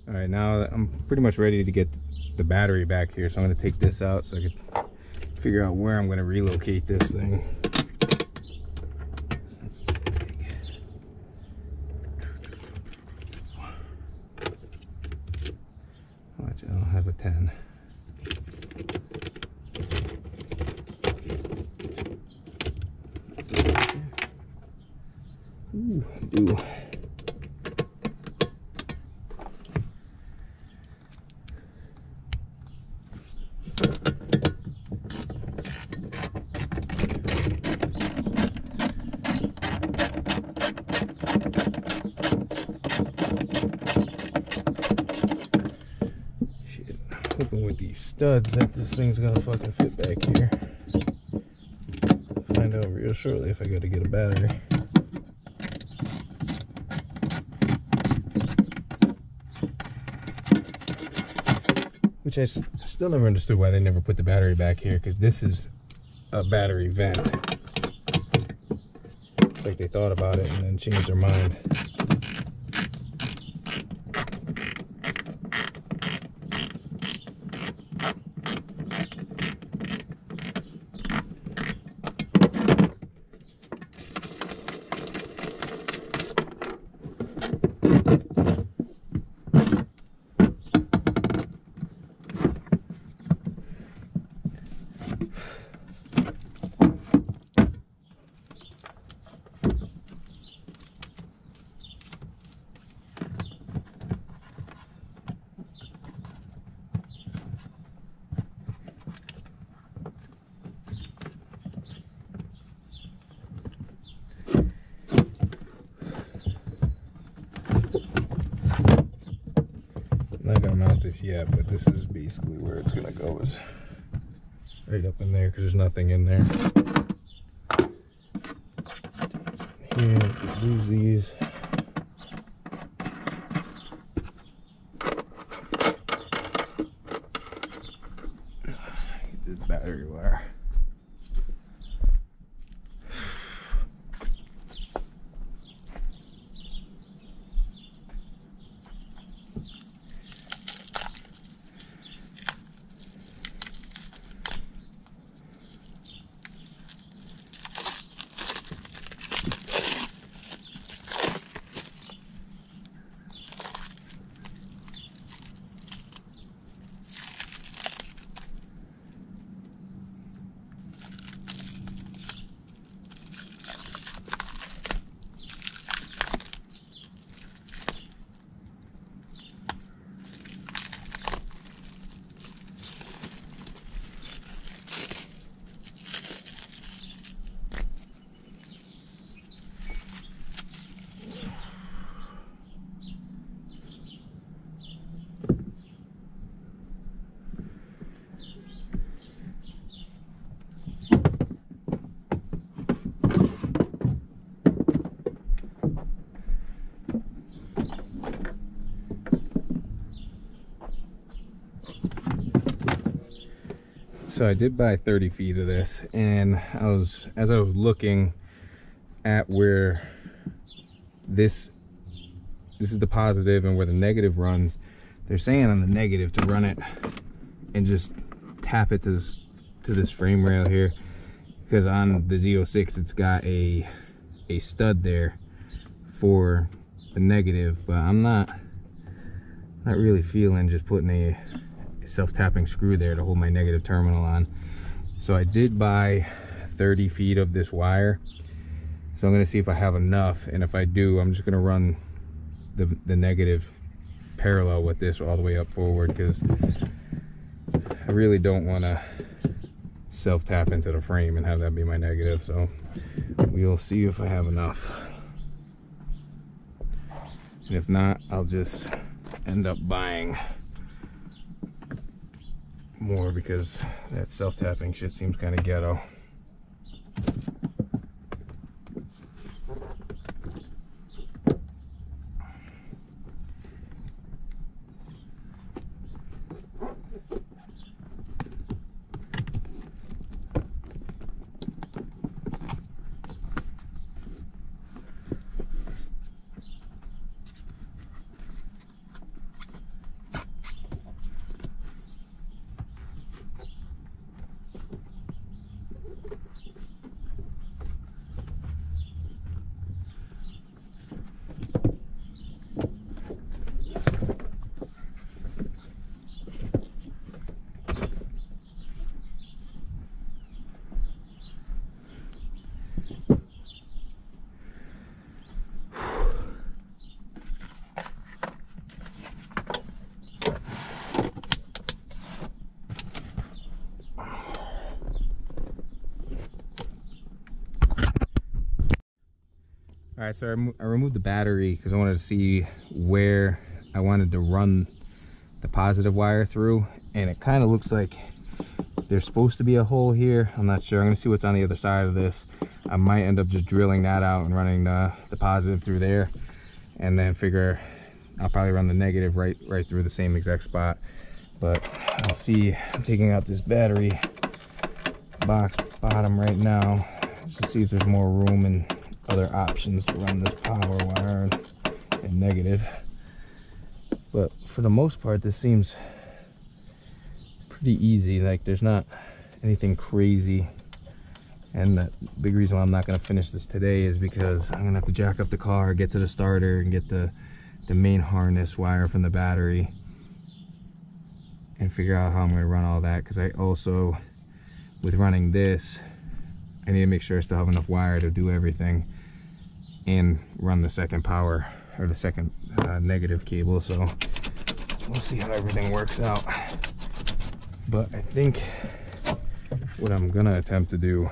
All right, now I'm pretty much ready to get the battery back here, so I'm going to take this out so I can figure out where I'm going to relocate this thing. That's big. Watch, I don't have a 10. Ooh, I do. Hoping with these studs that this thing's gonna fucking fit back here. Find out real shortly if I gotta get a battery. Which I still never understood why they never put the battery back here, because this is a battery vent. It's like they thought about it and then changed their mind. I'm not gonna mount this yet, but this is basically where it's gonna go, is right up in there, because there's nothing in there. Here, lose these. Get this battery wire. So I did buy 30 feet of this, and as I was looking at where this is the positive and where the negative runs, they're saying on the negative to run it and just tap it to this frame rail here, because on the Z06 it's got a stud there for the negative, but I'm not really feeling just putting a self-tapping screw there to hold my negative terminal on. So I did buy 30 feet of this wire, so I'm going to see if I have enough, and if I do, I'm just going to run the negative parallel with this all the way up forward, because I really don't want to self-tap into the frame and have that be my negative. So we'll see if I have enough, and if not, I'll just end up buying more, because that self-tapping shit seems kind of ghetto. All right, so I removed the battery because I wanted to see where I wanted to run the positive wire through, and it kind of looks like there's supposed to be a hole here. I'm not sure. I'm gonna see what's on the other side of this. I might end up just drilling that out and running the positive through there, and then figure I'll probably run the negative right through the same exact spot. But I'll see. I'm taking out this battery box bottom right now just to see if there's more room and other options to run this power wire and negative. But for the most part, this seems pretty easy. Like, there's not anything crazy. And the big reason why I'm not going to finish this today is because I'm going to have to jack up the car, get to the starter, and get the main harness wire from the battery and figure out how I'm going to run all that. Because I also, with running this, I need to make sure I still have enough wire to do everything and run the second power, or the second negative cable. So we'll see how everything works out. But I think what I'm gonna attempt to do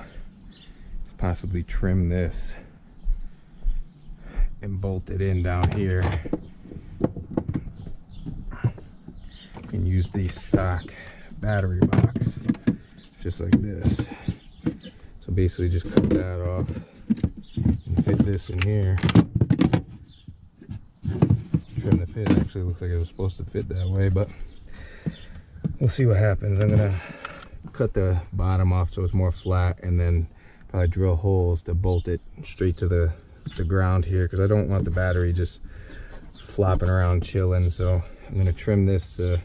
is possibly trim this and bolt it in down here and use the stock battery box just like this. So basically just cut that off and fit this in here. Trim the fit. Actually looks like it was supposed to fit that way, but we'll see what happens. I'm gonna cut the bottom off so it's more flat, and then probably drill holes to bolt it straight to the ground here, because I don't want the battery just flopping around chilling. So I'm gonna trim this to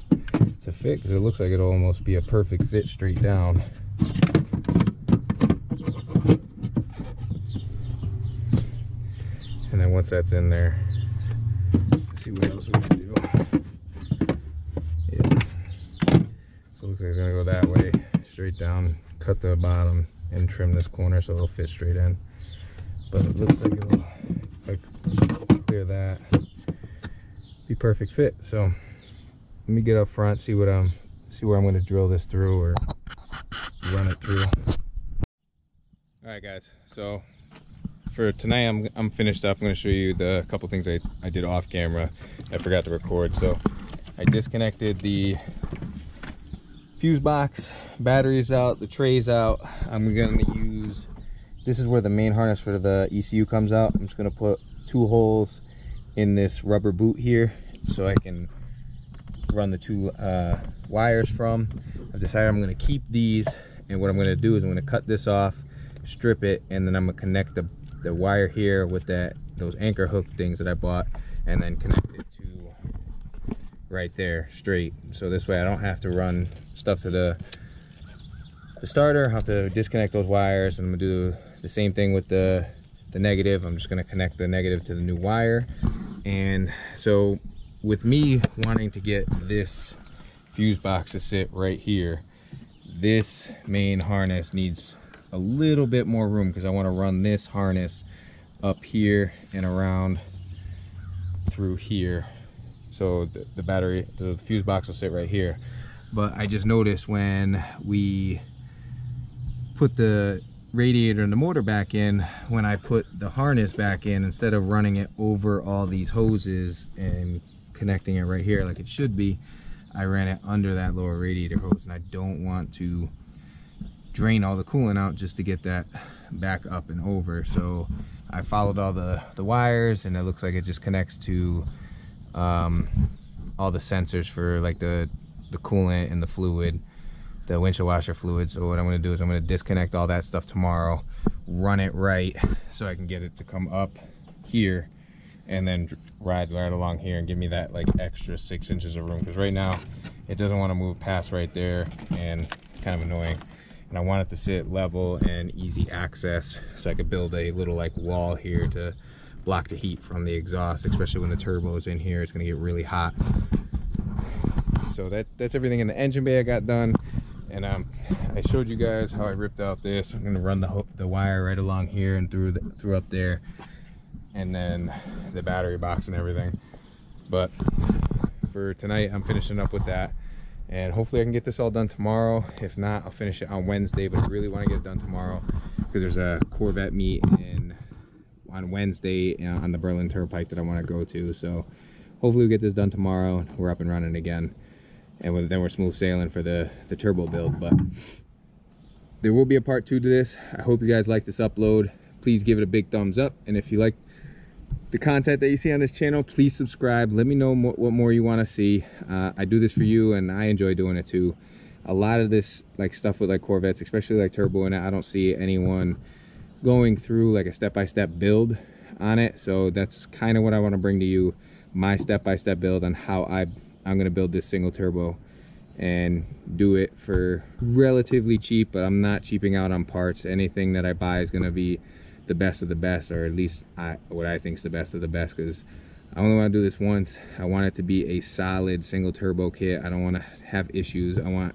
fit, because it looks like it'll almost be a perfect fit straight down. And then once that's in there, let's see what else we can do. Yeah. So it looks like it's gonna go that way, straight down, cut the bottom, and trim this corner so it'll fit straight in. But it looks like it'll, if I clear that, be perfect fit. So let me get up front, see where I'm gonna drill this through or run it through. All right, guys. So for tonight, I'm finished up. I'm going to show you the couple things I did off camera. I forgot to record. So I disconnected the fuse box, batteries out, the trays out. I'm going to use, this is where the main harness for the ECU comes out. I'm just going to put 2 holes in this rubber boot here so I can run the 2 wires from. I've decided I'm going to keep these, and what I'm going to do is I'm going to cut this off, strip it, and then I'm going to connect the wire here with those anchor hook things that I bought, and then connect it to right there straight. So this way I don't have to run stuff to the starter. I have to disconnect those wires, and I'm gonna do the same thing with the negative. I'm just gonna connect the negative to the new wire. And so with me wanting to get this fuse box to sit right here, this main harness needs a little bit more room, because I want to run this harness up here and around through here. So the battery, the fuse box will sit right here. But I just noticed when we put the radiator and the motor back in, when I put the harness back in, instead of running it over all these hoses and connecting it right here like it should be, I ran it under that lower radiator hose, and I don't want to drain all the coolant out just to get that back up and over. So I followed all the wires, and it looks like it just connects to all the sensors for like the coolant and the fluid, the windshield washer fluid. So what I'm going to do is I'm going to disconnect all that stuff tomorrow, run it right so I can get it to come up here, and then ride right along here and give me that like extra 6 inches of room, because right now it doesn't want to move past right there, and it's kind of annoying. And I want it to sit level and easy access, so I could build a little like wall here to block the heat from the exhaust, especially when the turbo is in here. It's going to get really hot. So that's everything in the engine bay I got done. And I showed you guys how I ripped out this. I'm going to run the wire right along here and through up there, and then the battery box and everything. But for tonight, I'm finishing up with that. And hopefully I can get this all done tomorrow. If not, I'll finish it on Wednesday, but I really want to get it done tomorrow because there's a Corvette meet in on Wednesday on the Berlin Turnpike that I want to go to. So hopefully we get this done tomorrow. We're up and running again, and then we're smooth sailing for the turbo build. But there will be a part 2 to this. I hope you guys like this upload. Please give it a big thumbs up, and if you like the content that you see on this channel, please subscribe. Let me know what more you want to see. I do this for you, and I enjoy doing it too. A lot of this like stuff with like Corvettes, especially like turbo in it, I don't see anyone going through like a step-by-step build on it. So that's kind of what I want to bring to you, my step-by-step build on how I'm going to build this single turbo and do it for relatively cheap, but I'm not cheaping out on parts. Anything that I buy is going to be the best of the best, or at least what I think is the best of the best, because I only want to do this once. I want it to be a solid single turbo kit. I don't want to have issues. I'm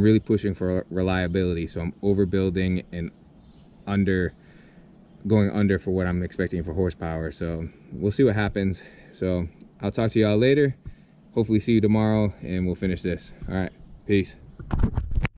really pushing for reliability, so I'm overbuilding and going under for what I'm expecting for horsepower. So we'll see what happens. So I'll talk to y'all later. Hopefully see you tomorrow, and we'll finish this. All right, peace.